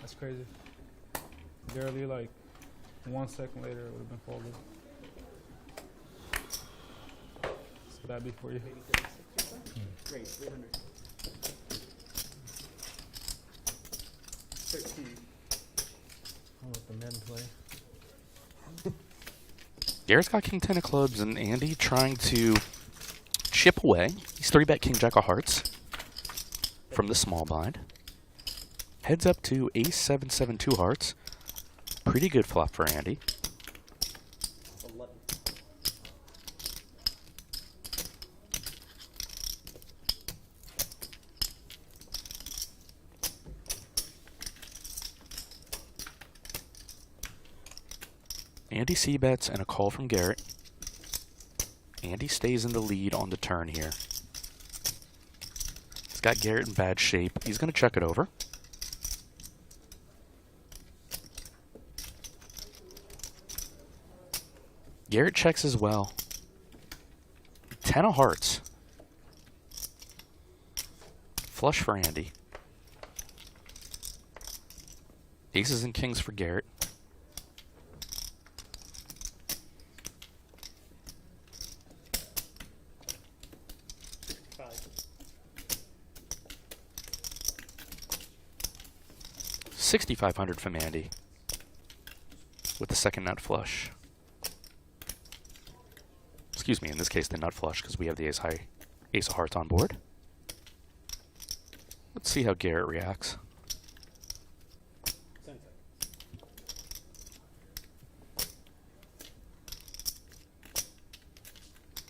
That's crazy. Barely like 1 second later, it would have been folded. So that'd be for you. Great, 300. 13. I'll let the men play. Garrett's got king 10 of clubs, and Andy trying to chip away. He's 3-bet king jack of hearts from the small blind. Heads up to ace 7 2 hearts. Pretty good flop for Andy. 11. Andy c-bets and a call from Garrett. Andy stays in the lead on the turn here. He's got Garrett in bad shape. He's going to check it over. Garrett checks as well. 10 of hearts. Flush for Andy. Aces and kings for Garrett. $6,500 from Andy with the second nut flush. Excuse me, in this case the nut flush because we have the ace of hearts on board. Let's see how Garrett reacts.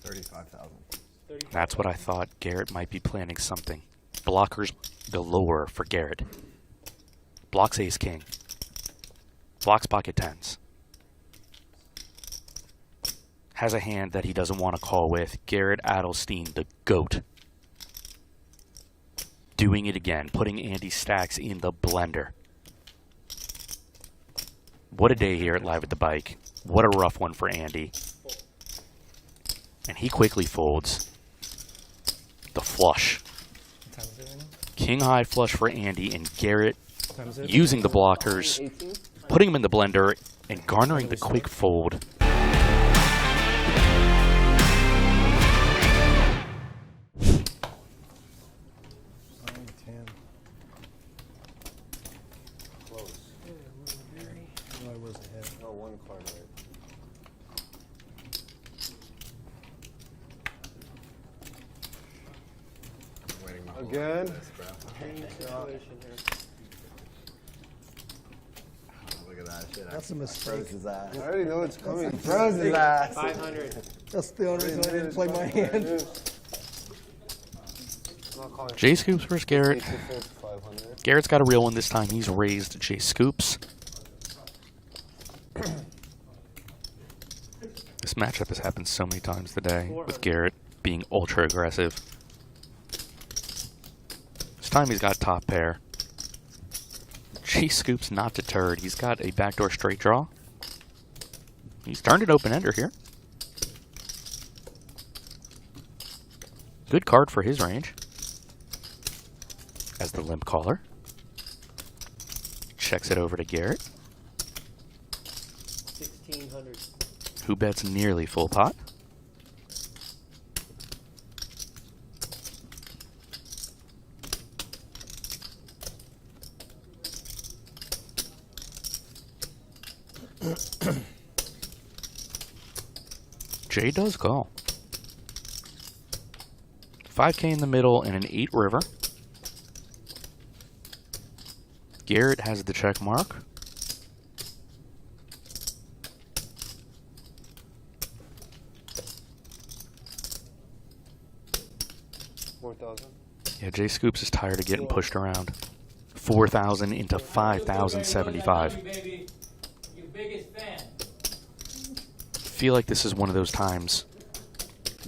$35,000. That's what I thought. Garrett might be planning something. Blockers galore for Garrett. Blocks ace king. Blocks pocket tens. Has a hand that he doesn't want to call with. Garrett Adelstein, the GOAT. Doing it again. Putting Andy's stacks in the blender. What a day here at Live at the Bike. What a rough one for Andy. And he quickly folds. The flush. King high flush for Andy, and Garrett using the blockers, putting them in the blender, and garnering the quick fold. Again? Look at that shit. That's a mistake. Froze his ass. I already know it's coming. Froze his ass. 500. That's the only reason I didn't play my hand. J Scoops versus Garrett. Garrett's got a real one this time. He's raised J Scoops. This matchup has happened so many times today with Garrett being ultra aggressive. This time he's got top pair. J Scoops not deterred. He's got a backdoor straight draw. He's turned it open-ender here. Good card for his range. As the limp caller. Checks it over to Garrett. 1,600. Who bets nearly full pot. Jay does call. 5K in the middle and an 8 river. Garrett has the check mark. Yeah, Jay Scoops is tired of getting pushed around. 4,000 into 5,075. Feel like this is one of those times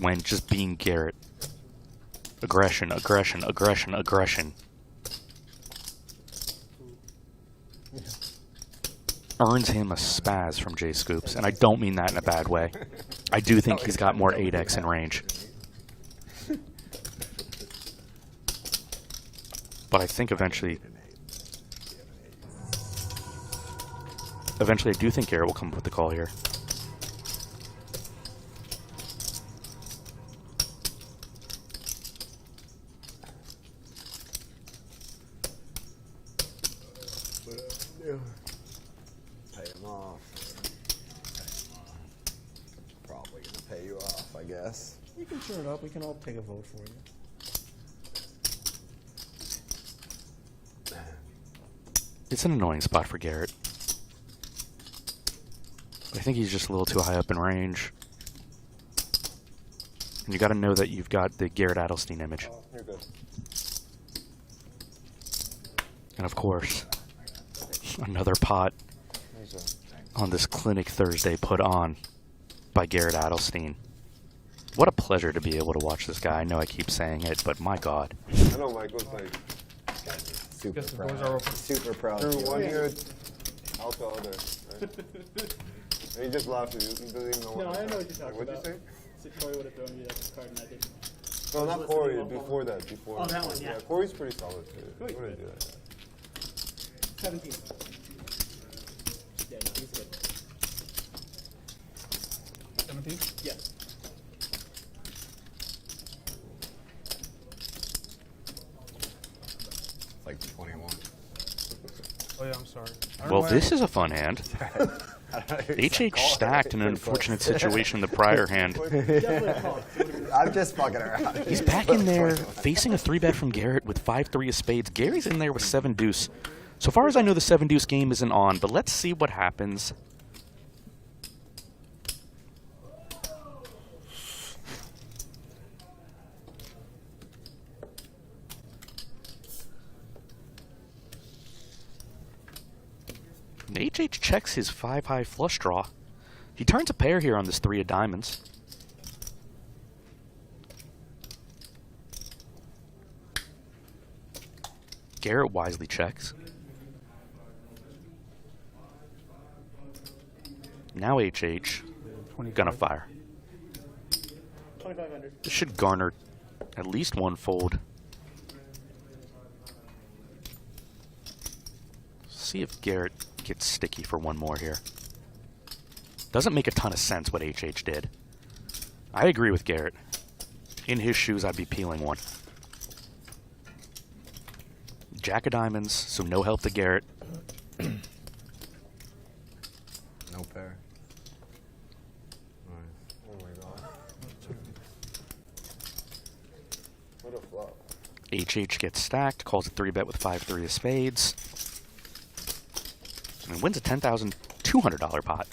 when just being Garrett. Aggression, aggression, aggression, aggression. Earns him a spaz from J Scoops, and I don't mean that in a bad way. I do think he's got more 8x in range. But I think eventually Eventually, I do think Garrett will come up with the call here. Pay him off. Probably gonna pay you off, I guess. You can turn it up. We can all take a vote for you. It's an annoying spot for Garrett. I think he's just a little too high up in range. And you got to know that you've got the Garrett Adelstein image. Oh, you're good. And of course, another pot on this Clinic Thursday put on by Garrett Adelstein. What a pleasure to be able to watch this guy. I know I keep saying it, but my God. I know Michael's like Super Guess the doors are proud. open. Super proud. for of you. 1 year out the other. Right? And he just laughed at you. He doesn't even know No, what I know what you're talking What'd about. you say? So Corey would have thrown me that card and I didn't. No, not listening Corey. while Before that. Before. Oh, that one, yeah. Corey's pretty solid too. Corey's What did good. he do that? 17. Yeah, no, he's good. 17? Yeah. It's like 21. Oh yeah, I'm sorry. Well, this is a fun hand. HH stacked in an unfortunate situation in the prior hand. Definitely a call. I'm just fucking around. He's back in there facing a 3-bet from Garrett with 5-3 of spades. Gary's in there with 7-deuce. So far as I know, the 7-deuce game isn't on, but let's see what happens. And HH checks his 5-high flush draw. He turns a pair here on this 3 of diamonds. Garrett wisely checks. Now HH gonna fire. 2,500. This should garner at least one fold. See if Garrett gets sticky for one more here. Doesn't make a ton of sense what HH did. I agree with Garrett. In his shoes, I'd be peeling one. Jack of diamonds, so no help to Garrett. No pair. Oh my god. What a flop. HH gets stacked, calls a 3-bet with 5-3 of spades. And wins a $10,200 pot.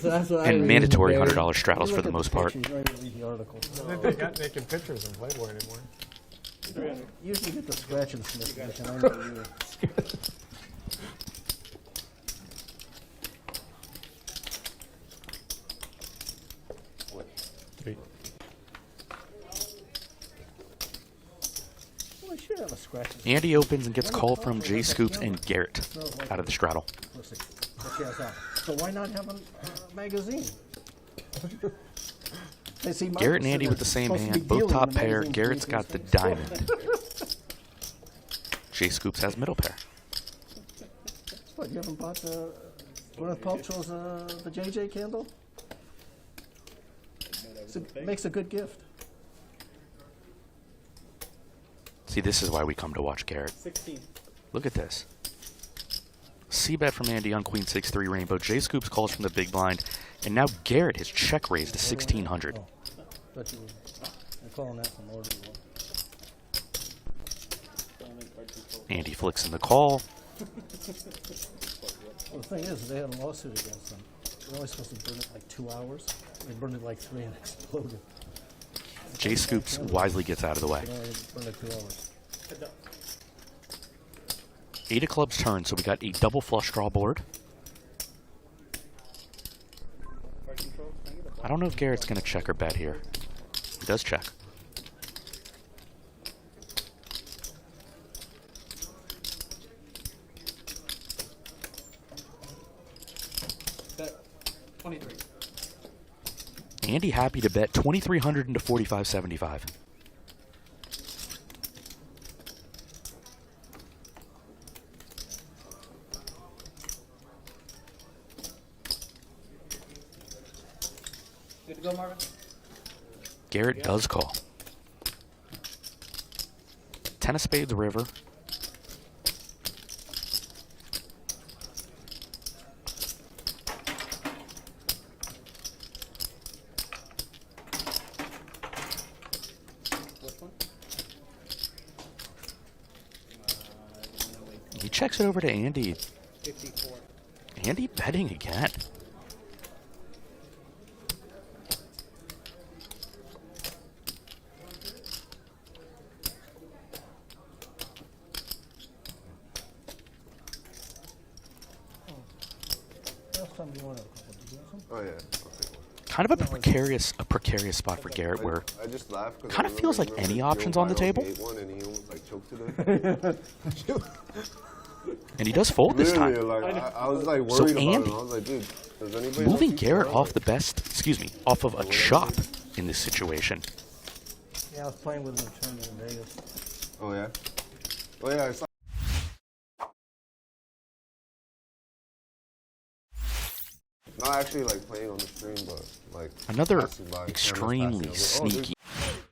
That's what I And read mandatory in the $100 straddles You for look the at most part. pictures, right, you read the article. They're not making pictures in Playboy anymore. 300. Usually get the scratch and sniff edition. I know you. Three. Well, I should have a scratch. and Andy opens and gets called from Jay Scoops and Garrett out of the straddle. sniff. What she has out. So why not have a magazine? They see my Garrett and Andy they're with the same supposed to hand, be both dealing top in the pair. magazine Garrett's for got the these diamond. Jay Scoops has middle pair. What, you haven't bought Gwyneth Paltrow's the JJ candle? Makes a good gift. See, this is why we come to watch Garrett. 16. Look at this. C-bet from Andy on Queen 6-3 Rainbow. Jay Scoops calls from the big blind. And now Garrett has check raised to 1,600. Oh, thought you were calling that from order one. Andy flicks in the call. Well, the thing is, they had a lawsuit against them. They're only supposed to burn it like 2 hours. They burned it like 3 and exploded. Jay Scoops wisely gets out of the way. They only burned it 2 hours. 8 of clubs turn, so we got a double flush draw board. I don't know if Garrett's going to check or bet here. He does check. Bet 23. Andy happy to bet 2,300 into 45.75. Good to go, Marvin? Garrett does call. 10 of spades river. Which one? He checks it over to Andy. 54. Andy betting again. Last time you won a couple. Did you have some? Oh yeah. I'll take one. Kind of a precarious spot for Garrett where I just laughed because Kinda feels like any options on the table. One and he almost like choked to death. and he does fold this Literally, time. like I was like So worried about Andy, it. I was like, dude, does anybody Moving else Garrett use off that? the off of a chop in this situation. Yeah, I was playing with him in a tournament in Vegas. Oh yeah. Oh yeah. I saw. Not actually like playing on the stream, but like Another passing by, extremely cameras passing. I was like, oh, sneaky